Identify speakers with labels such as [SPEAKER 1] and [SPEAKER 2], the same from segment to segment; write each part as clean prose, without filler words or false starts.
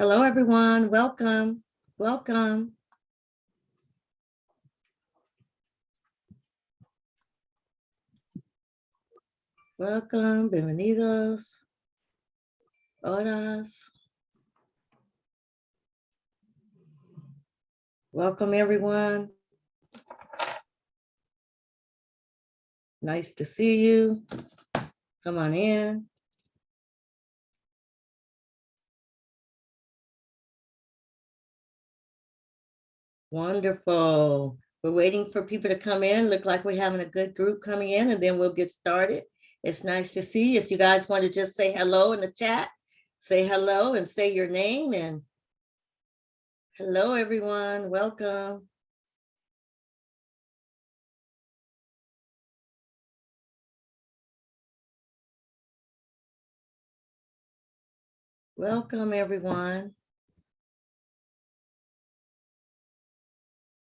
[SPEAKER 1] Hello, everyone. Welcome. Welcome. Welcome. Bienvenidos. Horas. Welcome, everyone. Nice to see you. Come on in. Wonderful. We're waiting for people to come in. Look like we're having a good group coming in, and then we'll get started. It's nice to see you. If you guys want to just say hello in the chat, say hello and say your name. And hello, everyone. Welcome. Welcome, everyone.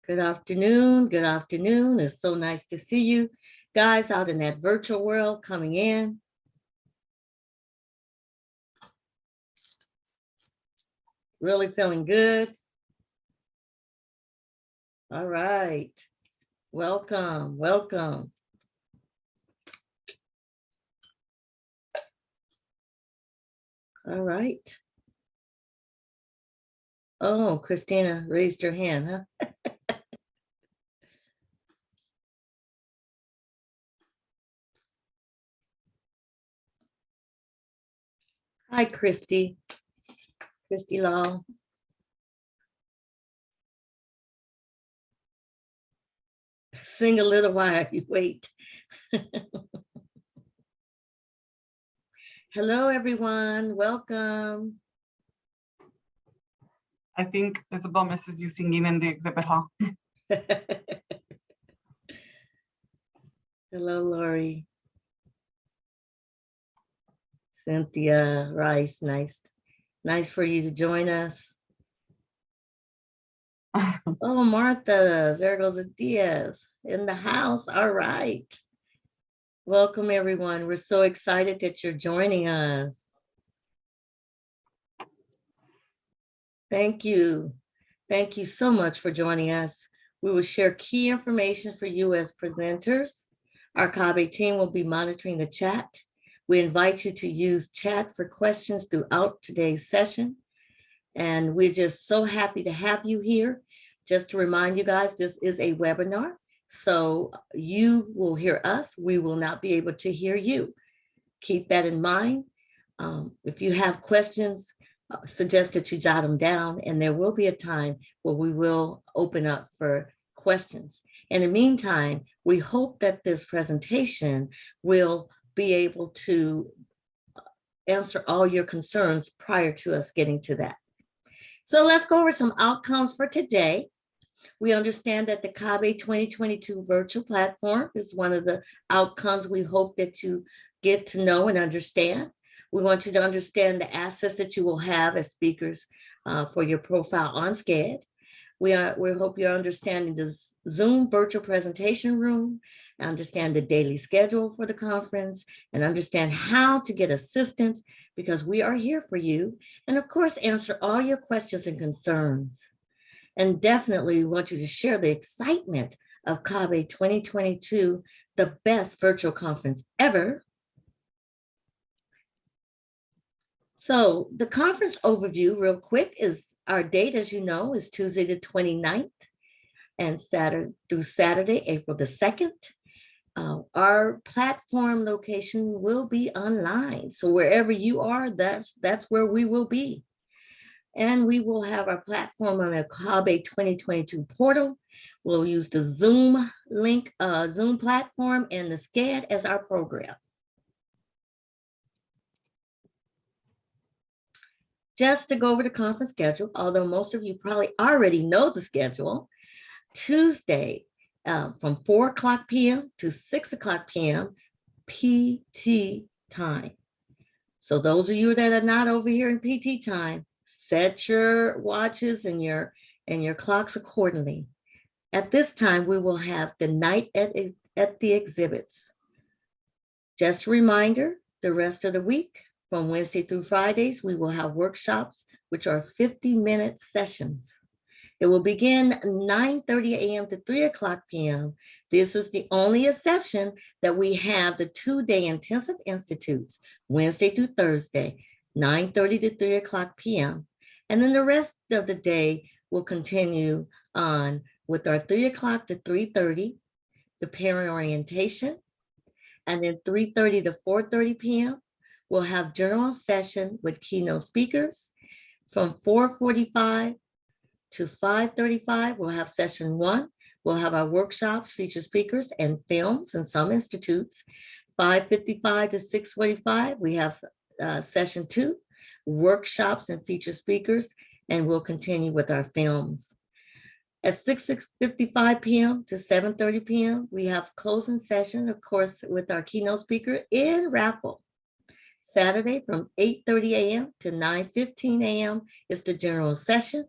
[SPEAKER 1] Good afternoon. Good afternoon. It's so nice to see you guys out in that virtual world coming in. Really feeling good. All right. Welcome. Welcome. All right. Oh, Christina raised her hand, huh? Hi, Christy. Christy Law. Sing a little while you wait. Hello, everyone. Welcome.
[SPEAKER 2] I think Isabel misses you singing in the exhibit hall.
[SPEAKER 1] Hello, Lori. Cynthia Rice, nice for you to join us. Oh, Martha, there goes a Diaz in the house. All right. Welcome, everyone. We're so excited that you're joining us. Thank you. Thank you so much for joining us. We will share key information for you as presenters. Our CABE team will be monitoring the chat. We invite you to use chat for questions throughout today's session. And we're just so happy to have you here. Just to remind you guys, this is a webinar. So you will hear us. We will not be able to hear you. Keep that in mind. If you have questions, suggest that you jot them down, and there will be a time where we will open up for questions. In the meantime, we hope that this presentation will be able to answer all your concerns prior to us getting to that. So let's go over some outcomes for today. We understand that the CABE 2022 virtual platform is one of the outcomes we hope that you get to know and understand. We want you to understand the assets that you will have as speakers for your profile on SCAD. We hope you're understanding the Zoom virtual presentation room, understand the daily schedule for the conference, and understand how to get assistance, because we are here for you. And of course, answer all your questions and concerns. And definitely we want you to share the excitement of CABE 2022, the best virtual conference ever. So the conference overview real quick is our date, as you know, is Tuesday the 29th and Saturday through Saturday, April the 2nd. Our platform location will be online. So wherever you are, that's where we will be. And we will have our platform on the CABE 2022 portal. We'll use the Zoom link, Zoom platform, and the SCAD as our program. Just to go over the conference schedule, although most of you probably already know the schedule, Tuesday from 4:00 p.m. to 6:00 p.m. PT time. So those of you that are not over here in PT time, set your watches and your clocks accordingly. At this time, we will have the night at the exhibits. Just a reminder, the rest of the week, From Wednesday through Fridays, we will have workshops, which are 50-minute sessions. It will begin 9:30 a.m. to 3 o'clock p.m. This is the only exception that we have the 2-day intensive institutes, Wednesday through Thursday, 9:30 to 3 o'clock p.m. And then the rest of the day will continue on with our 3 o'clock to 3:30, the parent orientation, and then 3:30 to 4:30 p.m. We'll have general session with keynote speakers. From 4:45 to 5:35, we'll have session 1. We'll have our workshops, feature speakers, and films in some institutes. 5:55 to 6:45, we have session 2, workshops and feature speakers, and we'll continue with our films. At 6:55 p.m. to 7:30 p.m., we have closing session, of course, with our keynote speaker in raffle. Saturday from 8:30 a.m. to 9:15 a.m. is the general session,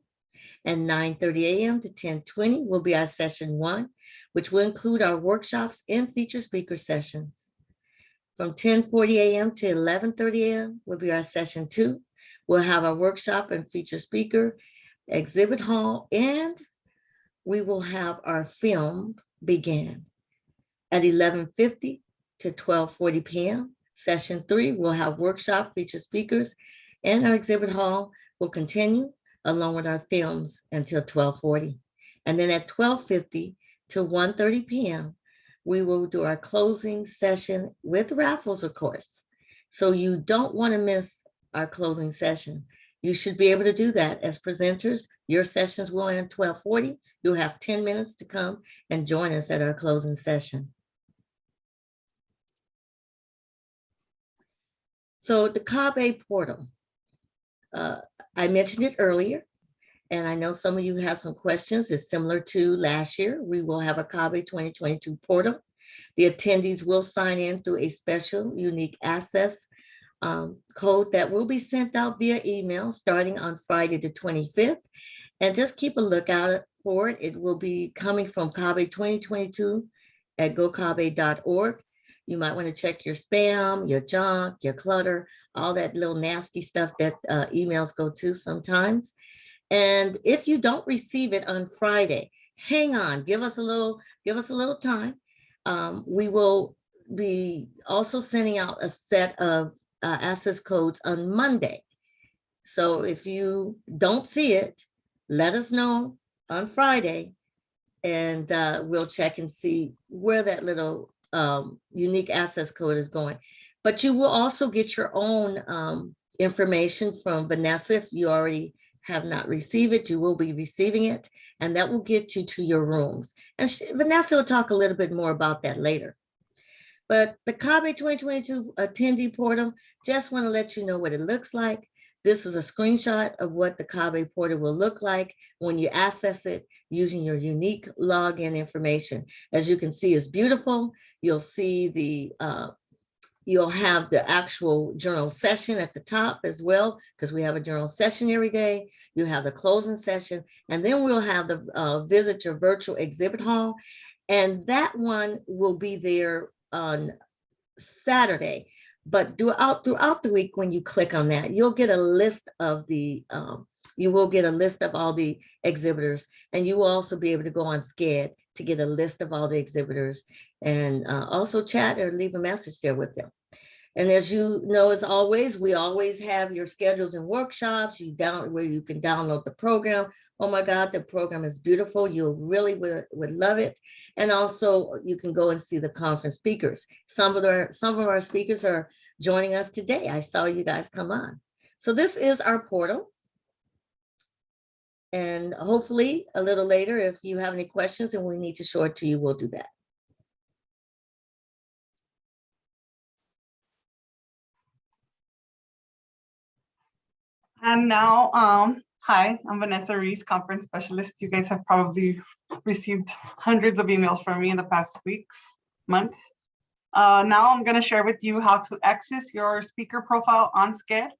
[SPEAKER 1] and 9:30 a.m. to 10:20 will be our session 1, which will include our workshops and feature speaker sessions. From 10:40 a.m. to 11:30 a.m. will be our session 2. We'll have our workshop and feature speaker, exhibit hall, and we will have our film begin. At 11:50 to 12:40 p.m., session 3, we'll have workshop, feature speakers, and our exhibit hall will continue along with our films until 12:40. And then at 12:50 to 1:30 p.m., we will do our closing session with raffles, of course. So you don't want to miss our closing session. You should be able to do that as presenters. Your sessions will end 12:40. You'll have 10 minutes to come and join us at our closing session. So the CABE portal, I mentioned it earlier, and I know some of you have some questions. It's similar to last year. We will have a CABE 2022 portal. The attendees will sign in through a special unique access code that will be sent out via email starting on Friday the 25th. And just keep a lookout for it. It will be coming from CABE 2022 at gocabe.org. You might want to check your spam, your junk, your clutter, all that little nasty stuff that emails go to sometimes. And if you don't receive it on Friday, hang on, give us a little time. We will be also sending out a set of access codes on Monday. So if you don't see it, let us know on Friday, and we'll check and see where that little unique access code is going. But you will also get your own information from Vanessa. If you already have not received it, you will be receiving it, and that will get you to your rooms. And Vanessa will talk a little bit more about that later. But the CABE 2022 attendee portal, just want to let you know what it looks like. This is a screenshot of what the CABE portal will look like when you access it using your unique login information. As you can see, it's beautiful. You'll see you'll have the actual journal session at the top as well, because we have a journal session every day. You have the closing session, and then we'll have the visit your virtual exhibit hall. And that one will be there on Saturday. But throughout the week, when you click on that, you'll get a list of all the exhibitors, and you will also be able to go on SCED to get a list of all the exhibitors, and also chat or leave a message there with them. And as you know, as always, we always have your schedules and workshops where you can download the program. Oh my God, the program is beautiful. You really would love it. And also you can go and see the conference speakers. Some of our speakers are joining us today. I saw you guys come on. So this is our portal. And hopefully a little later, if you have any questions and we need to show it to you, we'll do that.
[SPEAKER 2] And now, hi, I'm Vanessa Reese, conference specialist. You guys have probably received hundreds of emails from me in the past weeks, months. Now I'm going to share with you how to access your speaker profile on SCED.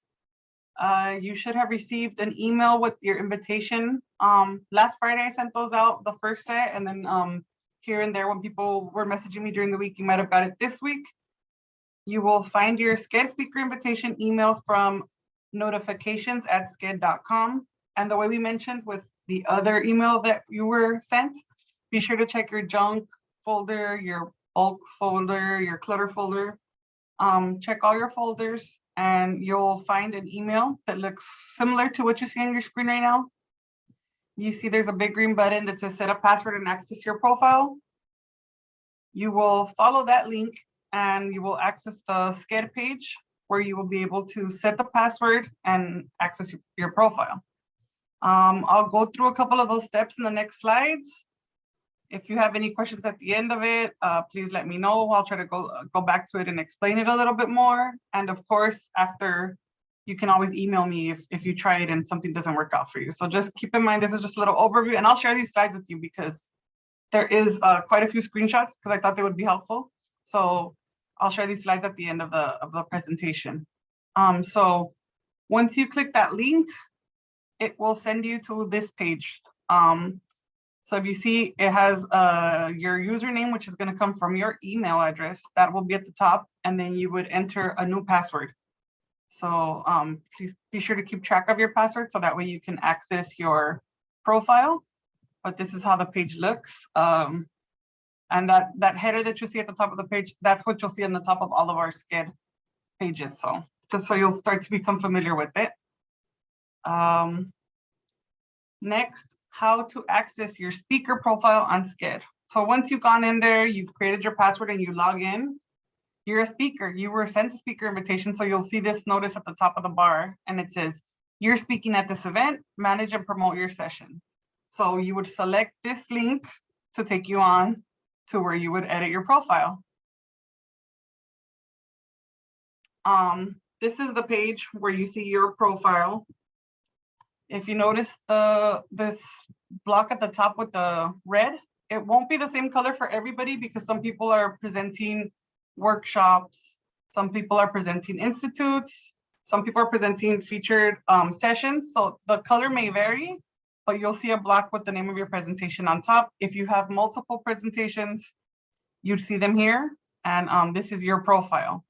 [SPEAKER 2] You should have received an email with your invitation. Last Friday, I sent those out, the first set, and then here and there when people were messaging me during the week, you might have got it this week. you will find your SCED speaker invitation email from notifications@sced.com. And the way we mentioned with the other email that you were sent, be sure to check your junk folder, your bulk folder, your clutter folder. Check all your folders and you'll find an email that looks similar to what you see on your screen right now. You see there's a big green button that says set a password and access your profile. You will follow that link and you will access the SCED page where you will be able to set the password and access your profile. I'll go through a couple of those steps in the next slides. If you have any questions at the end of it, please let me know. I'll try to go back to it and explain it a little bit more. And of course, after, you can always email me if you try it and something doesn't work out for you. So just keep in mind, this is just a little overview, and I'll share these slides with you because there is quite a few screenshots because I thought they would be helpful. So I'll share these slides at the end of the presentation. So once you click that link, it will send you to this page. So if you see, it has your username, which is going to come from your email address. That will be at the top, and then you would enter a new password. So please be sure to keep track of your password so that way you can access your profile. But this is how the page looks. And that header that you see at the top of the page, that's what you'll see on the top of all of our SCED pages. So just so you'll start to become familiar with it. Next, how to access your speaker profile on SCED. So once you've gone in there, you've created your password and you log in, you're a speaker. You were sent a speaker invitation. So you'll see this notice at the top of the bar and it says, you're speaking at this event, manage and promote your session. So you would select this link to take you on to where you would edit your profile. This is the page where you see your profile. If you notice this block at the top with the red, it won't be the same color for everybody because some people are presenting workshops, some people are presenting institutes, some people are presenting featured sessions. So the color may vary, but you'll see a block with the name of your presentation on top. If you have multiple presentations, you'd see them here, and this is your profile.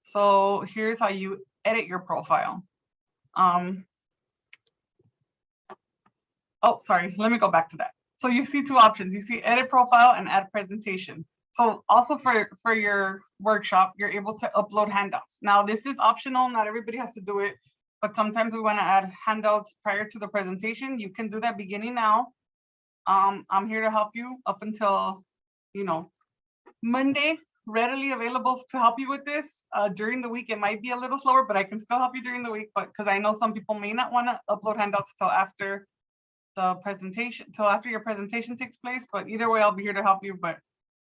[SPEAKER 2] So here's how you edit your profile. Oh, sorry, let me go back to that. So you see two options. You see edit profile and add presentation. So also for your workshop, you're able to upload handouts. Now this is optional, not everybody has to do it, but sometimes we wanna add handouts prior to the presentation. You can do that beginning now. I'm here to help you up until, Monday, readily available to help you with this. During the week, it might be a little slower, but I can still help you during the week, but because I know some people may not wanna upload handouts till after the presentation, till after your presentation takes place, but either way, I'll be here to help you. But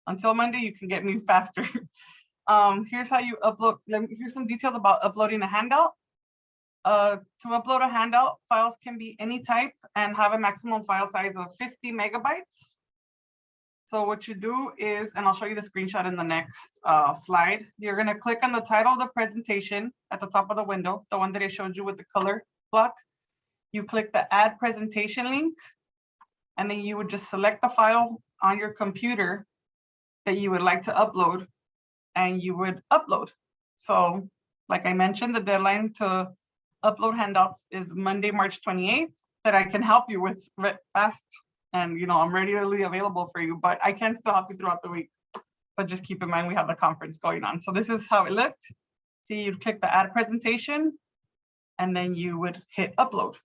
[SPEAKER 2] until Monday, you can get me faster. Here's how you upload. Here's some details about uploading a handout. To upload a handout, files can be any type and have a maximum file size of 50 megabytes. So what you do is, and I'll show you the screenshot in the next slide, you're gonna click on the title of the presentation at the top of the window, the one that I showed you with the color block. You click the add presentation link, and then you would just select the file on your computer that you would like to upload, and you would upload. So like I mentioned, the deadline to upload handouts is Monday, March 28th, that I can help you with fast. And I'm readily available for you, but I can still help you throughout the week. But just keep in mind, we have the conference going on. So this is how it looked. See, you'd click the add presentation, and then you would hit upload.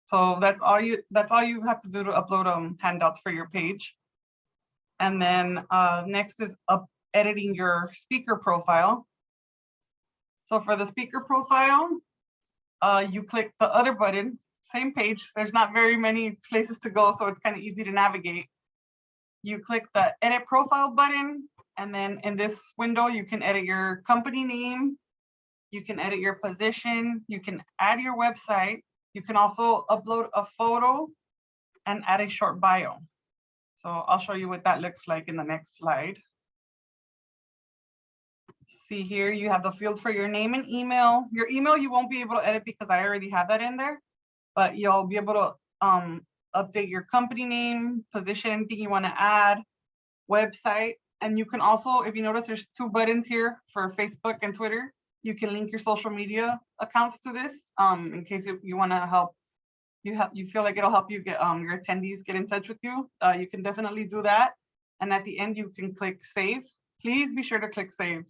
[SPEAKER 2] So that's all you have to do to upload handouts for your page. And then next is editing your speaker profile. So for the speaker profile, you click the other button, same page. There's not very many places to go, so it's kind of easy to navigate. You click the edit profile button, and then in this window, you can edit your company name, you can edit your position, you can add your website. You can also upload a photo and add a short bio. So I'll show you what that looks like in the next slide. See here, you have the field for your name and email. Your email you won't be able to edit because I already have that in there, but you'll be able to update your company name, position, anything you want to add, website. And you can also, if you notice, there's 2 buttons here for Facebook and Twitter. You can link your social media accounts to this in case you want to help. You feel like it'll help you get your attendees get in touch with you. You can definitely do that. And at the end, you can click save. Please be sure to click save.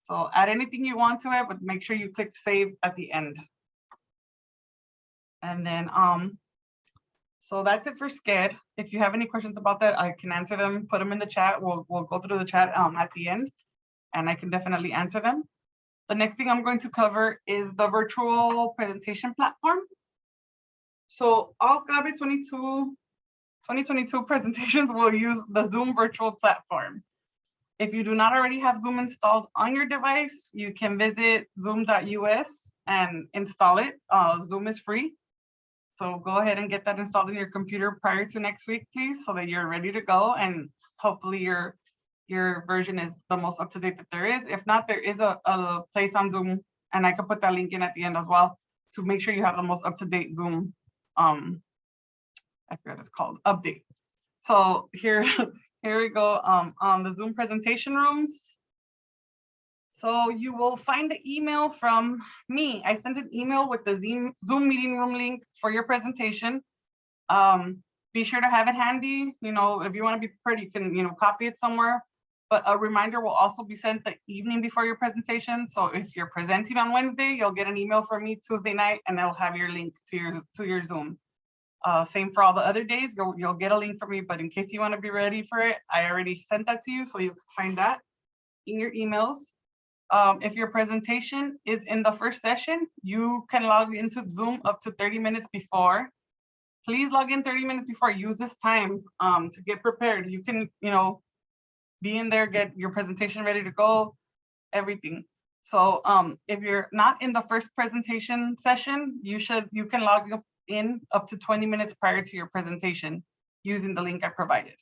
[SPEAKER 2] So add anything you want to it, but make sure you click save at the end. And then so that's it for SCED. If you have any questions about that, I can answer them, put them in the chat. We'll go through the chat at the end, and I can definitely answer them. The next thing I'm going to cover is the virtual presentation platform. So all CABE 2022 presentations will use the Zoom virtual platform. If you do not already have Zoom installed on your device, you can visit zoom.us and install it. Zoom is free. So go ahead and get that installed in your computer prior to next week, please, so that you're ready to go. And hopefully your version is the most up-to-date that there is. If not, there is a place on Zoom, and I can put that link in at the end as well to make sure you have the most up-to-date Zoom, I forgot what it's called, update. So here we go on the Zoom presentation rooms. So you will find the email from me. I sent an email with the Zoom meeting room link for your presentation. Be sure to have it handy. You know, if you want to be prepared, you can, you know, copy it somewhere. But a reminder will also be sent the evening before your presentation. So if you're presenting on Wednesday, you'll get an email from me Tuesday night, and they'll have your link to your Zoom. Same for all the other days. You'll get a link from me. But in case you want to be ready for it, I already sent that to you, so you can find that in your emails. If your presentation is in the first session, you can log into Zoom up to 30 minutes before. Please log in 30 minutes before. Use this time to get prepared. You can, you know, be in there, get your presentation ready to go, everything. So if you're not in the first presentation session, you can log in up to 20 minutes prior to your presentation using the link I provided.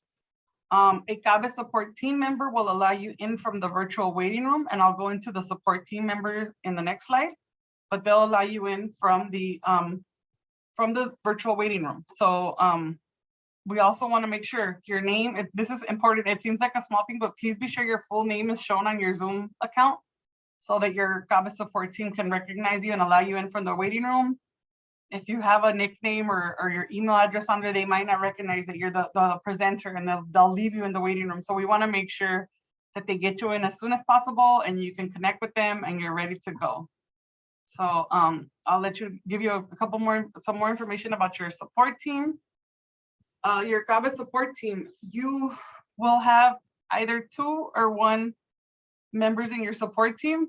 [SPEAKER 2] A CABE support team member will allow you in from the virtual waiting room, and I'll go into the support team member in the next slide, but they'll allow you in from the virtual waiting room. So we also want to make sure your name, this is important. It seems like a small thing, but please be sure your full name is shown on your Zoom account so that your CABE support team can recognize you and allow you in from the waiting room. If you have a nickname or your email address on there, they might not recognize that you're the presenter, and they'll leave you in the waiting room. So we want to make sure that they get you in as soon as possible and you can connect with them and you're ready to go. So I'll give you some more information about your support team. Your CABE support team, you will have either 2 or 1 members in your support team.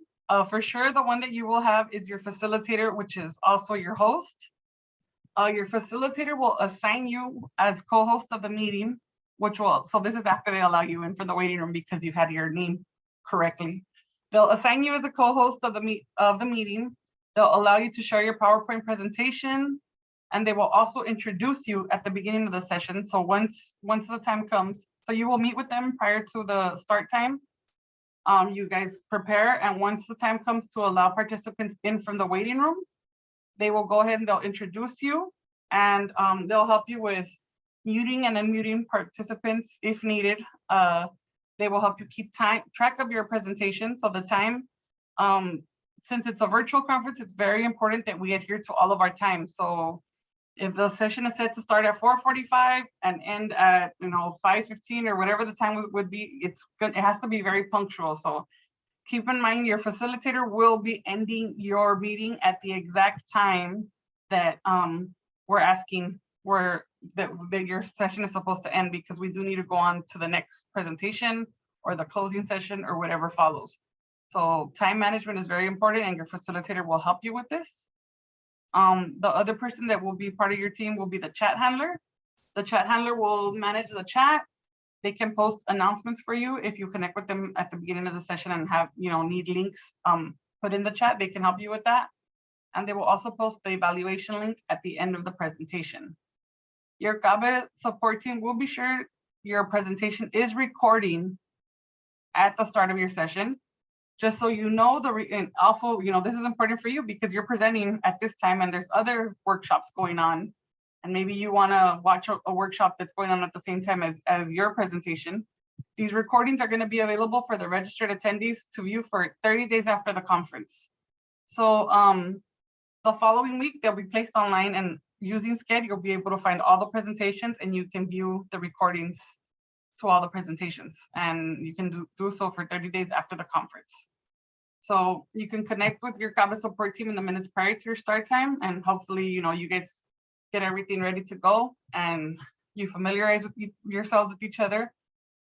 [SPEAKER 2] For sure, the one that you will have is your facilitator, which is also your host. Your facilitator will assign you as co-host of the meeting, so this is after they allow you in for the waiting room because you had your name correctly. They'll assign you as a co-host of the meeting. They'll allow you to share your PowerPoint presentation, and they will also introduce you at the beginning of the session. So once the time comes, so you will meet with them prior to the start time. You guys prepare, and once the time comes to allow participants in from the waiting room, they will go ahead and they'll introduce you, and they'll help you with muting and unmuting participants if needed. They will help you keep track of your presentation. So the time, since it's a virtual conference, it's very important that we adhere to all of our time. So if the session is set to start at 4:45 and end at 5:15 or whatever the time would be, it has to be very punctual. So keep in mind your facilitator will be ending your meeting at the exact time that we're asking that your session is supposed to end, because we do need to go on to the next presentation or the closing session or whatever follows. So time management is very important, and your facilitator will help you with this. The other person that will be part of your team will be the chat handler. The chat handler will manage the chat. They can post announcements for you if you connect with them at the beginning of the session and have, need links put in the chat. They can help you with that. And they will also post the evaluation link at the end of the presentation. Your CABE support team will be sure your presentation is recording at the start of your session, just so you know and also, this is important for you because you're presenting at this time and there's other workshops going on. And maybe you want to watch a workshop that's going on at the same time as your presentation. These recordings are going to be available for the registered attendees to view for 30 days after the conference. So the following week, they'll be placed online, and using Sched, you'll be able to find all the presentations and you can view the recordings to all the presentations, and you can do so for 30 days after the conference. So you can connect with your CABE support team in the minutes prior to your start time, and hopefully, you guys get everything ready to go and you familiarize with yourselves with each other.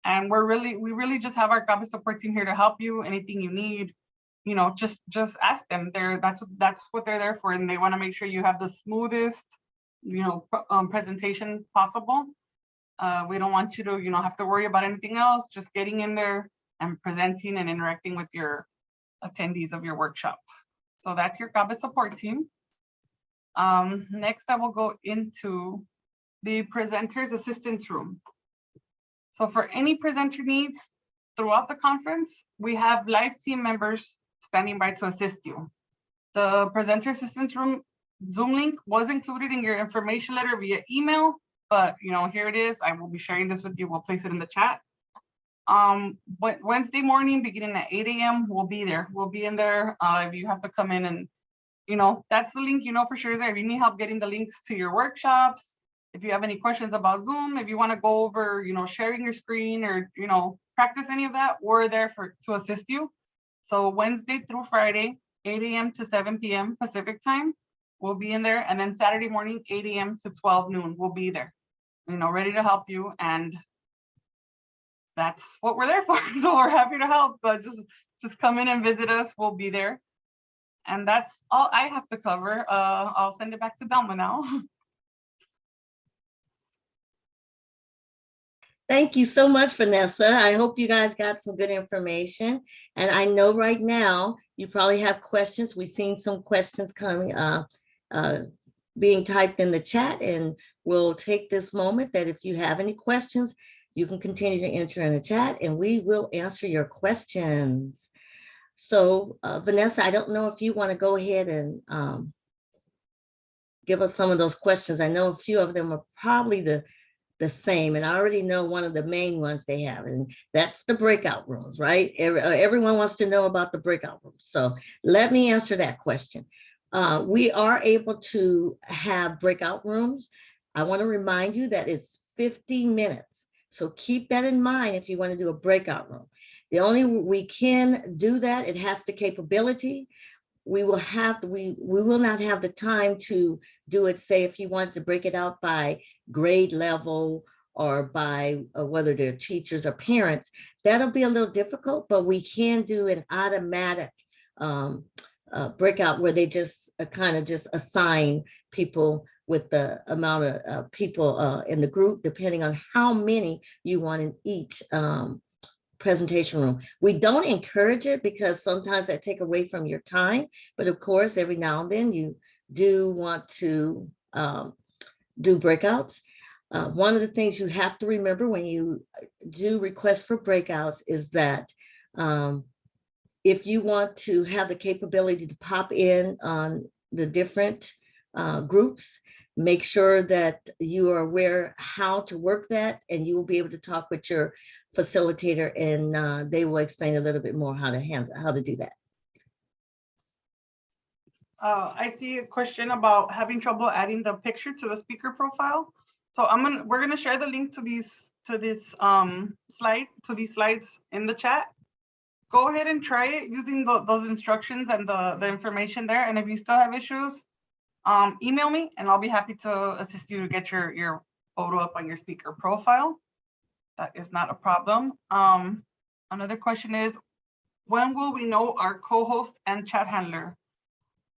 [SPEAKER 2] And we really just have our CABE support team here to help you. Anything you need, just ask them. That's what they're there for, and they want to make sure you have the smoothest, presentation possible. We don't want you to, have to worry about anything else. Just getting in there and presenting and interacting with your attendees of your workshop. So that's your CABE support team. Next, I will go into the presenters assistance room. So for any presenter needs throughout the conference, we have live team members standing by to assist you. The presenter assistance room Zoom link was included in your information letter via email, but here it is. I will be sharing this with you. We'll place it in the chat. Wednesday morning, beginning at 8 a.m., we'll be there. We'll be in there. If you have to come in and, that's the link, for sure is there. If you need help getting the links to your workshops, if you have any questions about Zoom, if you want to go over, sharing your screen or, practice any of that, we're there to assist you. So Wednesday through Friday, 8 a.m. to 7 p.m. Pacific time, we'll be in there. And then Saturday morning, 8 a.m. to 12 noon, we'll be there, ready to help you. And that's what we're there for. So we're happy to help, but just come in and visit us. We'll be there. And that's all I have to cover. I'll send it back to Delma now.
[SPEAKER 1] Thank you so much, Vanessa. I hope you guys got some good information. And I know right now you probably have questions. We've seen some questions coming being typed in the chat, and we'll take this moment that if you have any questions, you can continue to enter in the chat and we will answer your questions. So Vanessa, I don't know if you want to go ahead and give us some of those questions. I know a few of them are probably the same, and I already know one of the main ones they have, and that's the breakout rooms, right? Everyone wants to know about the breakout rooms. So let me answer that question. We are able to have breakout rooms. I want to remind you that it's 50 minutes. So keep that in mind if you want to do a breakout room. The only we can do that, it has the capability. We will not have the time to do it, say, if you want to break it out by grade level or by whether they're teachers or parents, that'll be a little difficult, but we can do an automatic breakout where they just kind of just assign people with the amount of people in the group, depending on how many you want in each presentation room. We don't encourage it because sometimes that take away from your time, but of course, every now and then you do want to do breakouts. One of the things you have to remember when you do requests for breakouts is that if you want to have the capability to pop in on the different groups, make sure that you are aware how to work that, and you will be able to talk with your facilitator, and they will explain a little bit more how to do that.
[SPEAKER 2] I see a question about having trouble adding the picture to the speaker profile. So we're gonna share the link to these slides in the chat. Go ahead and try it using those instructions and the information there. And if you still have issues, email me and I'll be happy to assist you to get your photo up on your speaker profile. That is not a problem. Another question is, when will we know our co-host and chat handler?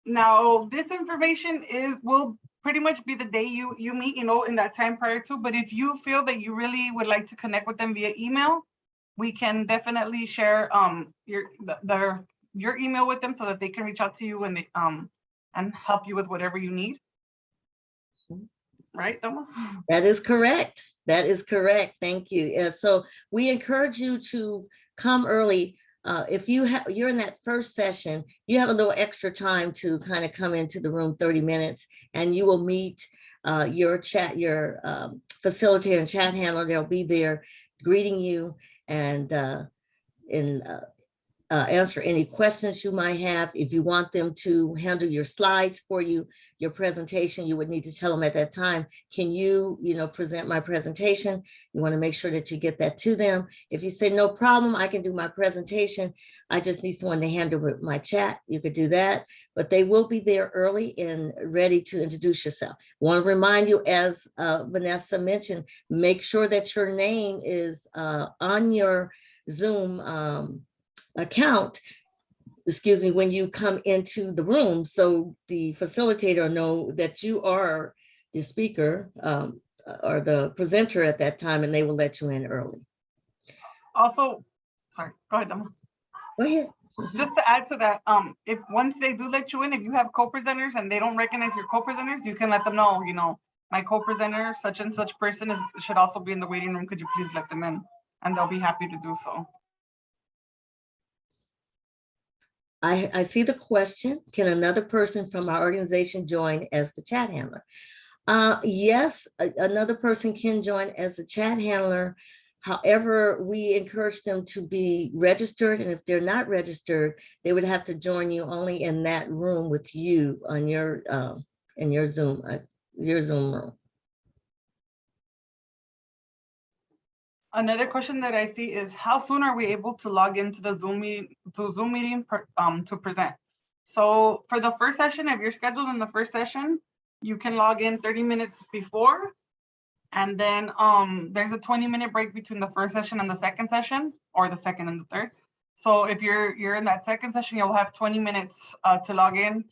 [SPEAKER 2] Now, this information will pretty much be the day you meet, in that time prior to, but if you feel that you really would like to connect with them via email, we can definitely share your email with them so that they can reach out to you when they and help you with whatever you need. Right, Doma?
[SPEAKER 1] That is correct. That is correct. Thank you. So we encourage you to come early. If you're in that first session, you have a little extra time to kind of come into the room, 30 minutes, and you will meet your facilitator and chat handler. They'll be there greeting you and answer any questions you might have. If you want them to handle your slides for you, your presentation, you would need to tell them at that time, can you, present my presentation? You want to make sure that you get that to them. If you say, no problem, I can do my presentation, I just need someone to handle my chat, you could do that. But they will be there early and ready to introduce yourself. Want to remind you, as Vanessa mentioned, make sure that your name is on your Zoom account, when you come into the room, so the facilitator know that you are the speaker or the presenter at that time, and they will let you in early.
[SPEAKER 2] Also, sorry, go ahead, Emma.
[SPEAKER 1] Go ahead.
[SPEAKER 2] Just to add to that, if once they do let you in, if you have co-presenters and they don't recognize your co-presenters, you can let them know, my co-presenter, such and such person should also be in the waiting room. Could you please let them in? And they'll be happy to do so.
[SPEAKER 1] I see the question. Can another person from our organization join as the chat handler? Yes, another person can join as a chat handler. However, we encourage them to be registered. And if they're not registered, they would have to join you only in that room with you on your in your Zoom room.
[SPEAKER 2] Another question that I see is, how soon are we able to log into the Zoom meeting to present? So for the first session, if you're scheduled in the first session, you can log in 30 minutes before, and then there's a 20-minute break between the first session and the second session, or the second and the third. So if you're in that second session, you'll have 20 minutes to log in.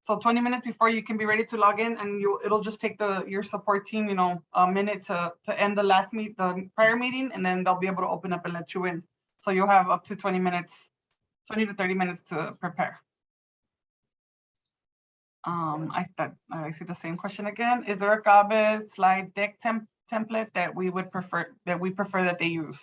[SPEAKER 2] So 20 minutes before, you can be ready to log in, and it'll just take your support team, a minute to end the prior meeting, and then they'll be able to open up and let you in. So you'll have up to 20 to 30 minutes to prepare. I see the same question again. Is there a CABE slide deck template that we prefer that they use?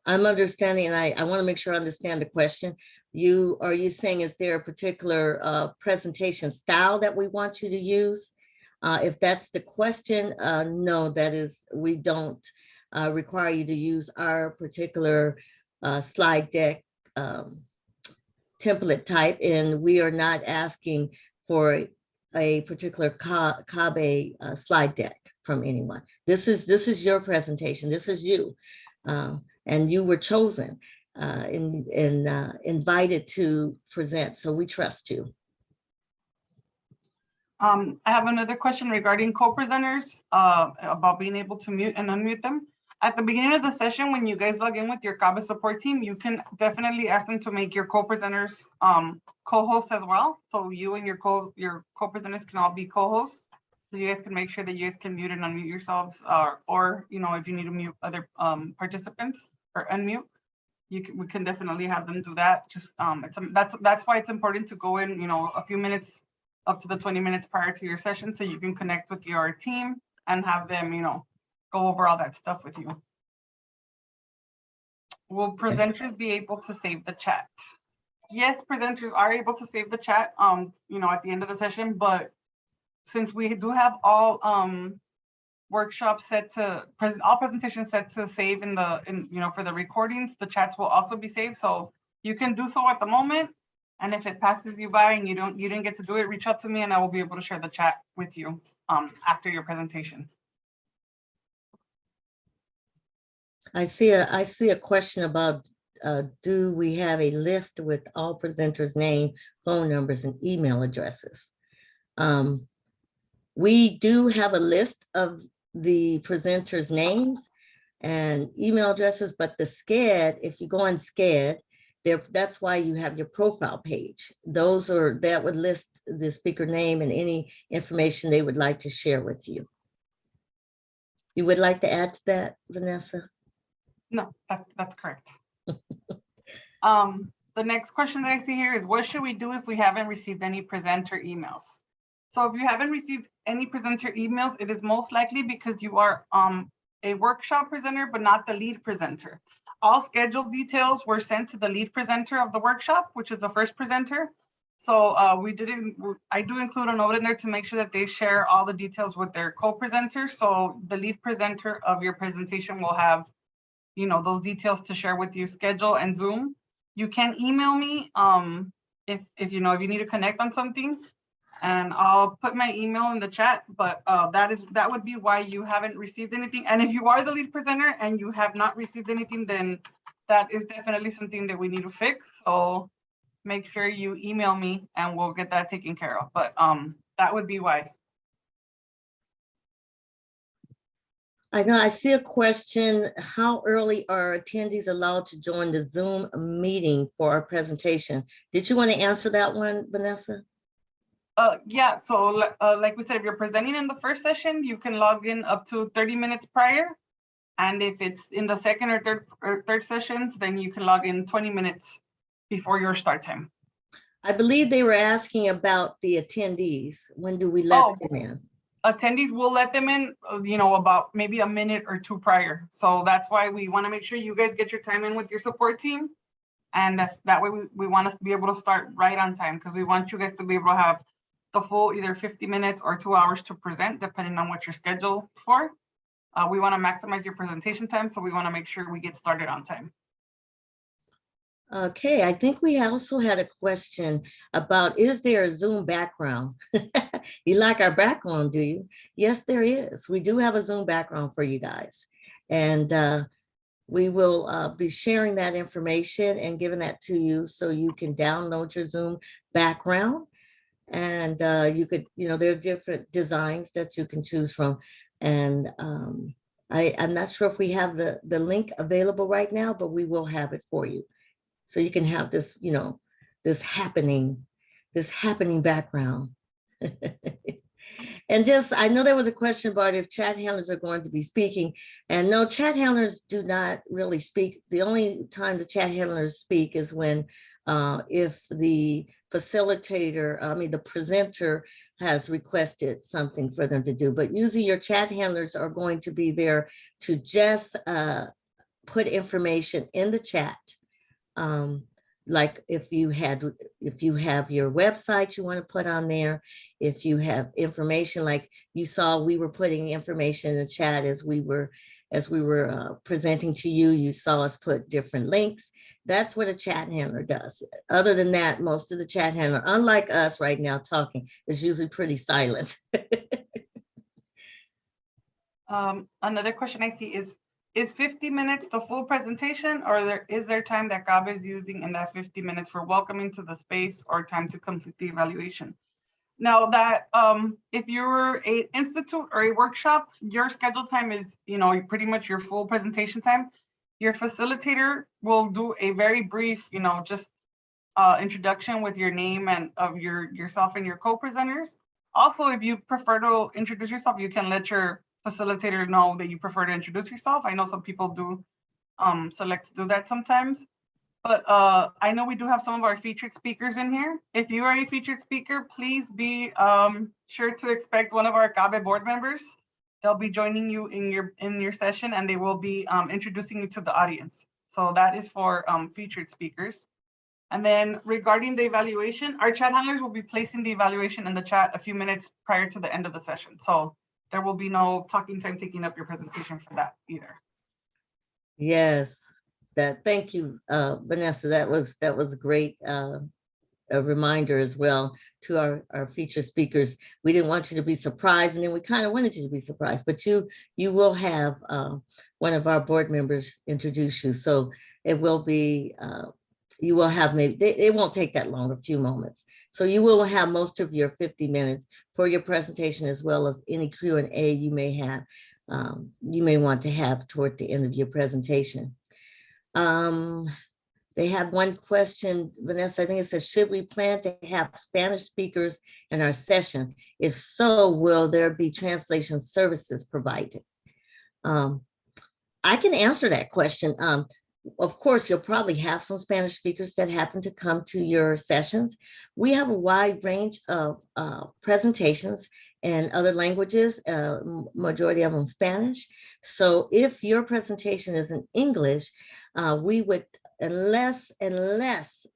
[SPEAKER 1] I'm understanding, and I want to make sure I understand the question. Are you saying, is there a particular presentation style that we want you to use? If that's the question, no, we don't require you to use our particular slide deck template type, and we are not asking for a particular CABE slide deck from anyone. This is your presentation. This is you. And you were chosen and invited to present, so we trust you.
[SPEAKER 2] I have another question regarding co-presenters about being able to mute and unmute them. At the beginning of the session, when you guys log in with your CABE support team, you can definitely ask them to make your co-presenters co-hosts as well. So you and your co-presenters can all be co-hosts. So you guys can make sure that you guys can mute and unmute yourselves, or if you need to mute other participants or unmute, we can definitely have them do that. Just that's why it's important to go in, a few minutes, up to the 20 minutes prior to your session, so you can connect with your team and have them, go over all that stuff with you. Will presenters be able to save the chat? Yes, presenters are able to save the chat, at the end of the session, but since we do have all workshops all presentations set to save for the recordings, the chats will also be saved. So you can do so at the moment. And if it passes you by and you didn't get to do it, reach out to me and I will be able to share the chat with you after your presentation.
[SPEAKER 1] I see a question about do we have a list with all presenters' name, phone numbers, and email addresses? We do have a list of the presenters' names and email addresses, but the SCAD, if you go on SCAD, that's why you have your profile page. That would list the speaker name and any information they would like to share with you. You would like to add to that, Vanessa?
[SPEAKER 2] No, that's correct. The next question that I see here is, what should we do if we haven't received any presenter emails? So if you haven't received any presenter emails, it is most likely because you are a workshop presenter, but not the lead presenter. All scheduled details were sent to the lead presenter of the workshop, which is the first presenter. So I do include a note in there to make sure that they share all the details with their co-presenters. So the lead presenter of your presentation will have, those details to share with you, schedule and Zoom. You can email me if you need to connect on something, and I'll put my email in the chat, but that would be why you haven't received anything. And if you are the lead presenter and you have not received anything, then that is definitely something that we need to fix. So make sure you email me and we'll get that taken care of. But that would be why.
[SPEAKER 1] I know I see a question. How early are attendees allowed to join the Zoom meeting for our presentation? Did you want to answer that one, Vanessa?
[SPEAKER 2] Yeah, so like we said, if you're presenting in the first session, you can log in up to 30 minutes prior. And if it's in the second or third sessions, then you can log in 20 minutes before your start time.
[SPEAKER 1] I believe they were asking about the attendees. When do we let them in?
[SPEAKER 2] Attendees will let them in, about maybe a minute or two prior. So that's why we want to make sure you guys get your time in with your support team. And that way we want us to be able to start right on time, because we want you guys to be able to have the full either 50 minutes or 2 hours to present, depending on what you're scheduled for. We want to maximize your presentation time, so we want to make sure we get started on time.
[SPEAKER 1] Okay, I think we also had a question about, is there a Zoom background? You like our background, do you? Yes, there is. We do have a Zoom background for you guys. And we will be sharing that information and giving that to you so you can download your Zoom background. And you could, there are different designs that you can choose from. And I'm not sure if we have the link available right now, but we will have it for you. So you can have this, this happening background. And I know there was a question about if chat handlers are going to be speaking, and no, chat handlers do not really speak. The only time the chat handlers speak is when, if the facilitator, the presenter has requested something for them to do, but usually your chat handlers are going to be there to just put information in the chat. Like if you have your website you want to put on there, if you have information, like you saw, we were putting information in the chat as we were presenting to you. You saw us put different links. That's what a chat handler does. Other than that, most of the chat handler, unlike us right now talking, is usually pretty silent.
[SPEAKER 2] Another question I see is 50 minutes the full presentation, or is there time that CABE is using in that 50 minutes for welcoming to the space or time to complete the evaluation? Now that if you're an institute or a workshop, your schedule time is, pretty much your full presentation time. Your facilitator will do a very brief, just introduction with your name and of yourself and your co-presenters. Also, if you prefer to introduce yourself, you can let your facilitator know that you prefer to introduce yourself. I know some people do select to do that sometimes, but I know we do have some of our featured speakers in here. If you are a featured speaker, please be sure to expect one of our CABE board members. They'll be joining you in your session, and they will be introducing you to the audience. So that is for featured speakers. And then regarding the evaluation, our chat handlers will be placing the evaluation in the chat a few minutes prior to the end of the session. So there will be no talking time taking up your presentation for that either.
[SPEAKER 1] Yes, thank you, Vanessa. That was great. A reminder as well to our featured speakers. We didn't want you to be surprised, and then we kind of wanted you to be surprised, but you will have one of our board members introduce you. So it will be, you will have it won't take that long, a few moments. So you will have most of your 50 minutes for your presentation, as well as any Q&A you may have, you may want to have toward the end of your presentation. They have one question, Vanessa, I think it says, should we plan to have Spanish speakers in our session? If so, will there be translation services provided? I can answer that question. Of course, you'll probably have some Spanish speakers that happen to come to your sessions. We have a wide range of presentations in other languages, majority of them Spanish. So if your presentation is in English, we would, unless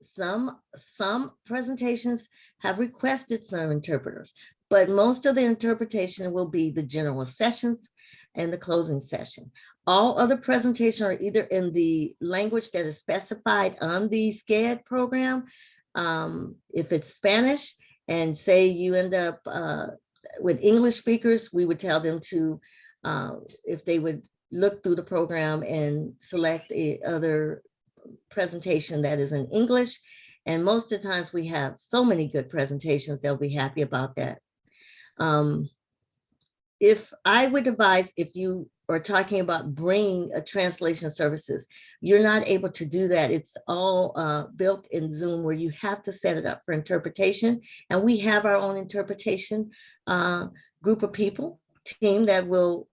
[SPEAKER 1] some presentations have requested some interpreters, but most of the interpretation will be the general sessions and the closing session. All other presentations are either in the language that is specified on the SCED program. If it's Spanish, and say you end up with English speakers, we would tell them to, if they would look through the program and select the other presentation that is in English. And most of the times we have so many good presentations, they'll be happy about that. If I would advise, if you are talking about bringing a translation services, you're not able to do that. It's all built in Zoom where you have to set it up for interpretation. And we have our own interpretation group of people, team that will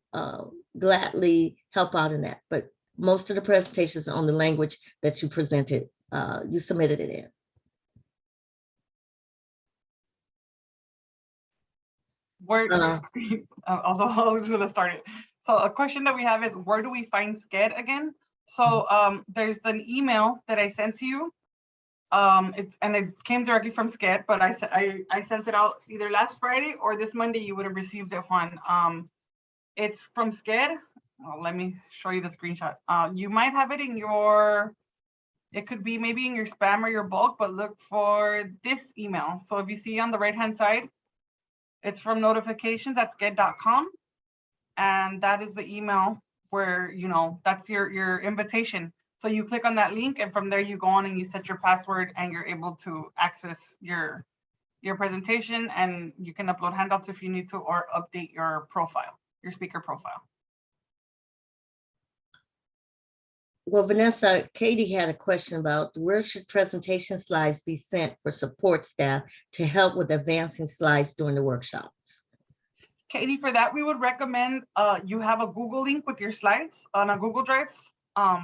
[SPEAKER 1] gladly help out in that. But most of the presentations are on the language that you presented, you submitted it in.
[SPEAKER 2] Where, also, I was gonna start it. So a question that we have is, where do we find SCED again? So there's an email that I sent to you. It came directly from SCED, but I sent it out either last Friday or this Monday. You would have received it, Juan. It's from SCED. Well, let me show you the screenshot. You might have it in your, it could be maybe in your spam or your bulk, but look for this email. So if you see on the right-hand side, it's from notifications@sced.com. And that is the email where, you know, that's your invitation. So you click on that link, and from there you go on and you set your password, and you're able to access your presentation, and you can upload handouts if you need to, or update your profile, your speaker profile.
[SPEAKER 1] Well, Vanessa, Katie had a question about where should presentation slides be sent for support staff to help with advancing slides during the workshops?
[SPEAKER 2] Katie, for that, we would recommend you have a Google link with your slides on a Google Drive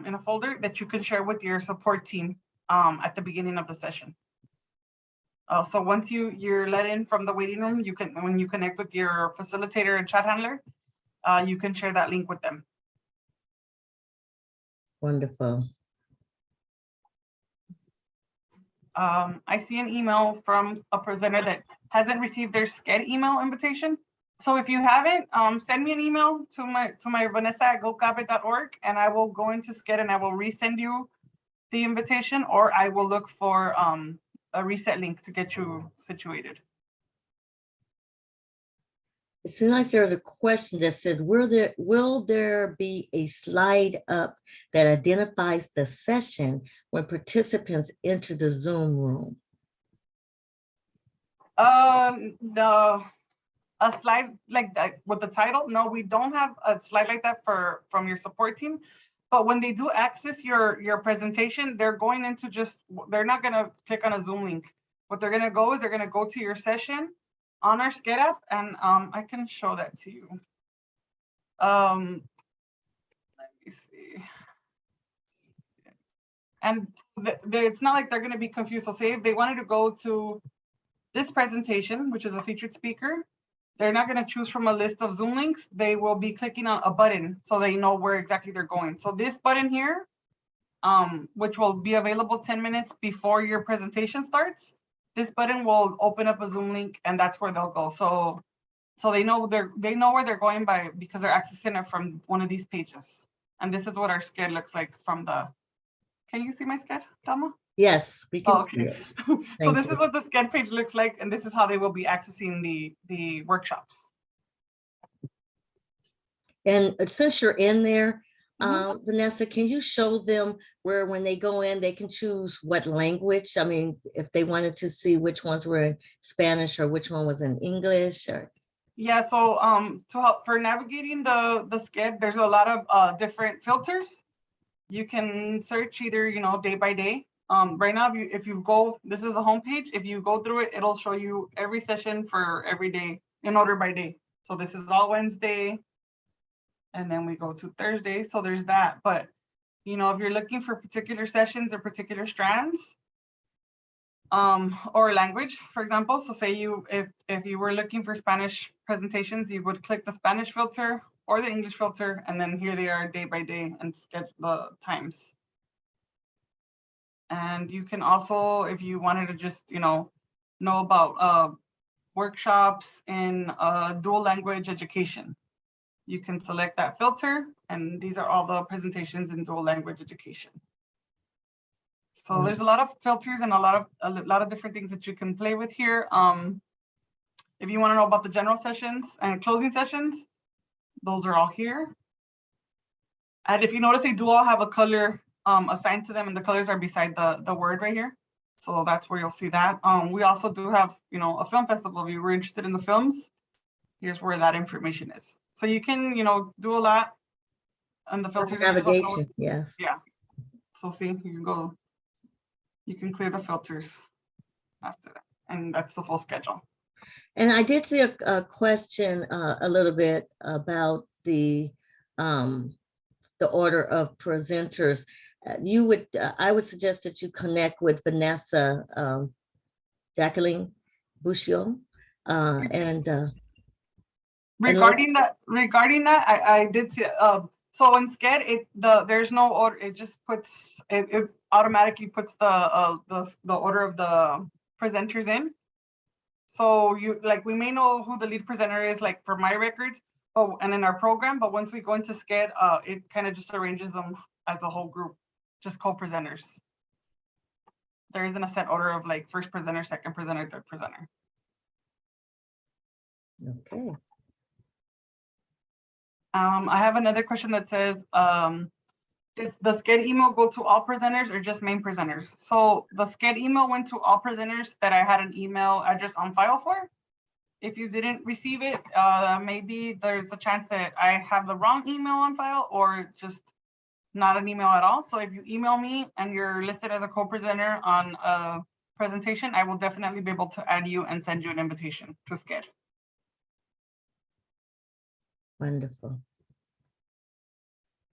[SPEAKER 2] in a folder that you can share with your support team at the beginning of the session. So once you're let in from the waiting room, you can, when you connect with your facilitator and chat handler, you can share that link with them.
[SPEAKER 1] Wonderful.
[SPEAKER 2] I see an email from a presenter that hasn't received their SCED email invitation. So if you haven't, send me an email to my vanessa@gocabe.org, and I will go into SCED and I will resend you the invitation, or I will look for a reset link to get you situated.
[SPEAKER 1] It seems like there's a question that said, will there be a slide up that identifies the session when participants enter the Zoom room?
[SPEAKER 2] No, a slide like that with the title. No, we don't have a slide like that from your support team. But when they do access your presentation, they're going into they're not gonna click on a Zoom link. What they're gonna go is they're gonna go to your session on our SCED app, and I can show that to you. Let me see. And it's not like they're going to be confused. So say if they wanted to go to this presentation, which is a featured speaker, they're not going to choose from a list of Zoom links. They will be clicking on a button so they know where exactly they're going. So this button here, which will be available 10 minutes before your presentation starts, this button will open up a Zoom link, and that's where they'll go. So they know where they're going because they're accessing it from one of these pages. And this is what our SCED looks like from the. Can you see my SCED, Thelma?
[SPEAKER 1] Yes, we can see
[SPEAKER 2] Okay.
[SPEAKER 1] it.
[SPEAKER 2] So this is what the SCED page looks like, and this is how they will be accessing the workshops.
[SPEAKER 1] And since you're in there, Vanessa, can you show them where when they go in, they can choose what language? I mean, if they wanted to see which ones were in Spanish or which one was in English, or.
[SPEAKER 2] Yeah, so to help for navigating the SCED, there's a lot of different filters. You can search either, you know, day by day. Right now, if you go, this is the home page. If you go through it, it'll show you every session for every day in order by day. So this is all Wednesday, and then we go to Thursday. So there's that. But, you know, if you're looking for particular sessions or particular strands, or language, for example, so say if you were looking for Spanish presentations, you would click the Spanish filter or the English filter, and then here they are day by day and schedule the times. And you can also, if you wanted to just, know about workshops in dual language education, you can select that filter, and these are all the presentations in dual language education. So there's a lot of filters and a lot of different things that you can play with here. If you want to know about the general sessions and closing sessions, those are all here. And if you notice, they do all have a color assigned to them, and the colors are beside the word right here. So that's where you'll see that. We also do have, a film festival. If you were interested in the films, here's where that information is. So you can, do a lot on the filters.
[SPEAKER 1] Navigation, yes.
[SPEAKER 2] Yeah. So see, you can clear the filters after that, and that's the full schedule.
[SPEAKER 1] And I did see a question a little bit about the order of presenters. I would suggest that you connect with Vanessa Jacqueline Bushio and
[SPEAKER 2] regarding that, I did see. So in SCED, there's no order. It just puts it automatically puts the order of the presenters in. So we may know who the lead presenter is, like for my records, and in our program. But once we go into SCED, it kind of just arranges them as a whole group, just co-presenters. There isn't a set order of like first presenter, second presenter, third presenter.
[SPEAKER 1] Okay.
[SPEAKER 2] I have another question that says, does the SCED email go to all presenters or just main presenters? So the SCED email went to all presenters that I had an email address on file for. If you didn't receive it, maybe there's a chance that I have the wrong email on file or just not an email at all. So if you email me and you're listed as a co-presenter on a presentation, I will definitely be able to add you and send you an invitation to SCED.
[SPEAKER 1] Wonderful.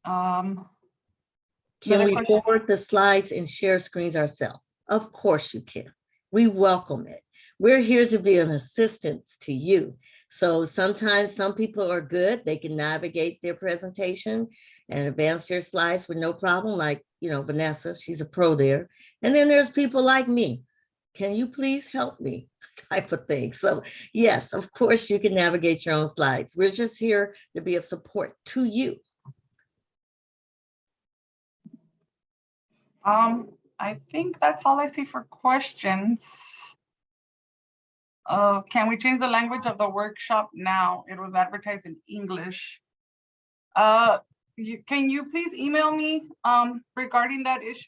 [SPEAKER 2] Can
[SPEAKER 1] we forward the slides and share screens ourselves? Of course you can. We welcome it. We're here to be an assistance to you. So sometimes some people are good. They can navigate their presentation and advance their slides with no problem, like, Vanessa, she's a pro there. And then there's people like me. Can you please help me? Type of thing. So yes, of course you can navigate your own slides. We're just here to be of support to you.
[SPEAKER 2] I think that's all I see for questions. Can we change the language of the workshop now? It was advertised in English. Can you please email me regarding that issue?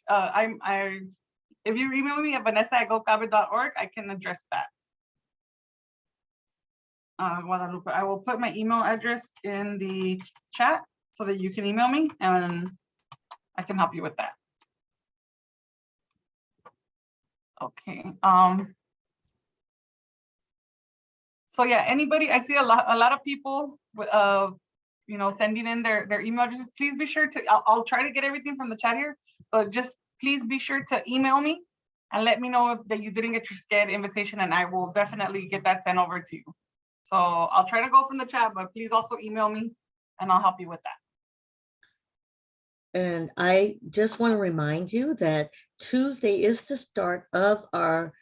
[SPEAKER 2] If you email me at vanessa@gocabe.org, I can address that. Guadalupe, I will put my email address in the chat so that you can email me and I can help you with that. Okay. So yeah, anybody, I see a lot of people, sending in their email addresses. Please be sure to, I'll try to get everything from the chat here, but just please be sure to email me and let me know that you didn't get your SCED invitation, and I will definitely get that sent over to you. So I'll try to go from the chat, but please also email me and I'll help you with that.
[SPEAKER 1] And I just want to remind you that Tuesday is the start of our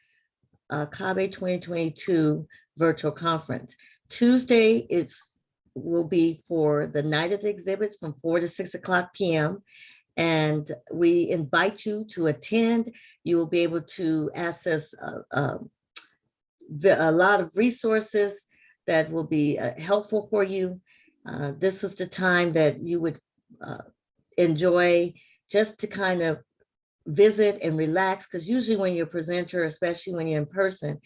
[SPEAKER 1] CABE 2022 virtual conference. Tuesday will be for the night of the exhibits from 4 to 6 o'clock p.m. And we invite you to attend. You will be able to access a lot of resources that will be helpful for you. This is the time that you would enjoy just to kind of visit and relax, because usually when you're a presenter, especially when you're in person,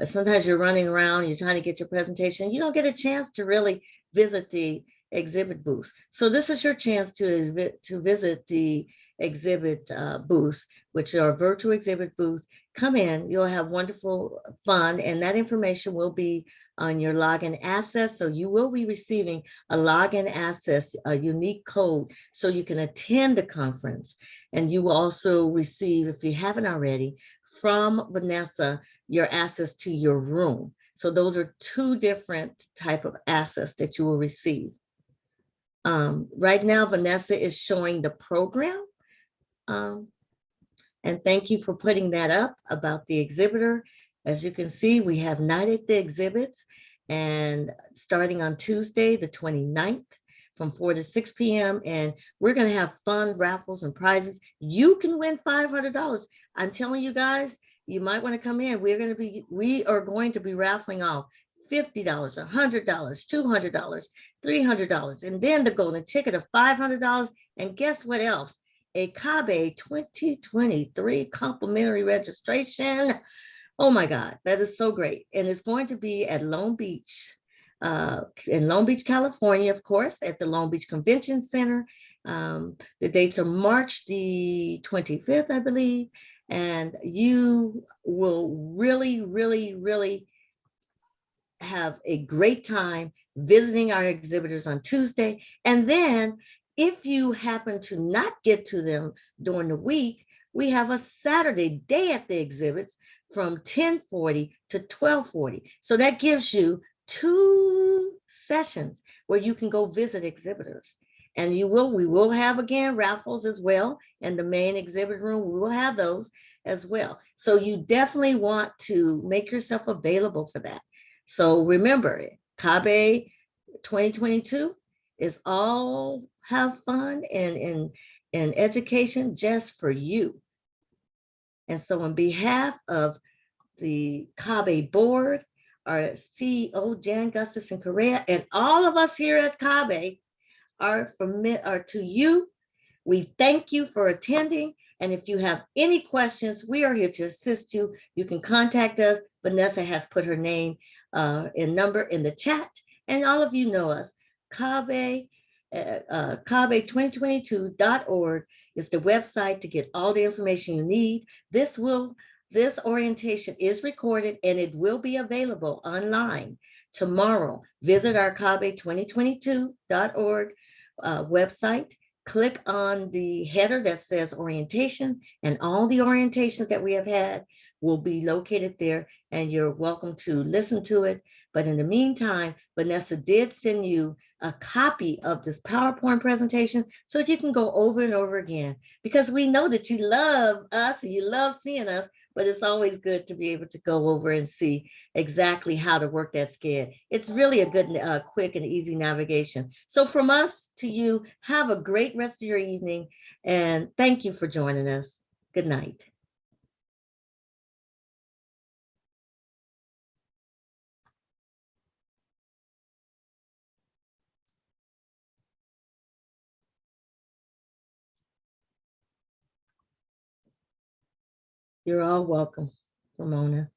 [SPEAKER 1] sometimes you're running around, you're trying to get your presentation, you don't get a chance to really visit the exhibit booth. So this is your chance to visit the exhibit booth, which are virtual exhibit booth. Come in, you'll have wonderful fun, and that information will be on your login access. So you will be receiving a login access, a unique code, so you can attend the conference. And you will also receive, if you haven't already, from Vanessa, your access to your room. So those are two different type of access that you will receive. Right now, Vanessa is showing the program. And And thank you for putting that up about the exhibitor. As you can see, we have night at the exhibits, and starting on Tuesday, the 29th, from 4 to 6 p.m. And we're going to have fun raffles and prizes. You can win $500. I'm telling you guys, you might want to come in. We are going to be raffling off $50, $100, $200, $300, and then the golden ticket of $500. And guess what else? A CABE 2023 complimentary registration. Oh my God, that is so great. And it's going to be at Long Beach, in Long Beach, California, of course, at the Long Beach Convention Center. The dates are March the 25th, I believe. And you will really, really, really have a great time visiting our exhibitors on Tuesday. And then if you happen to not get to them during the week, we have a Saturday day at the exhibits from 10:40 to 12:40. So that gives you 2 sessions where you can go visit exhibitors. And we will have again raffles as well in the main exhibit room. We will have those as well. So you definitely want to make yourself available for that. So remember, CABE 2022 is all have fun and education just for you. And so on behalf of the CABE board, our CEO, Jan Gustafson Correa, and all of us here at CABE are to you. We thank you for attending. And if you have any questions, we are here to assist you. You can contact us. Vanessa has put her name and number in the chat. And all of you know us. CABE, CABE2022.org is the website to get all the information you need. This orientation is recorded and it will be available online tomorrow. Visit our CABE2022.org website. Click on the header that says orientation, and all the orientations that we have had will be located there, and you're welcome to listen to it. But in the meantime, Vanessa did send you a copy of this PowerPoint presentation so that you can go over and over again, because we know that you love us and you love seeing us, but it's always good to be able to go over and see exactly how to work that SCAD. It's really a good, quick and easy navigation. So from us to you, have a great rest of your evening, and thank you for joining us. Good night. You're all welcome, Ramona.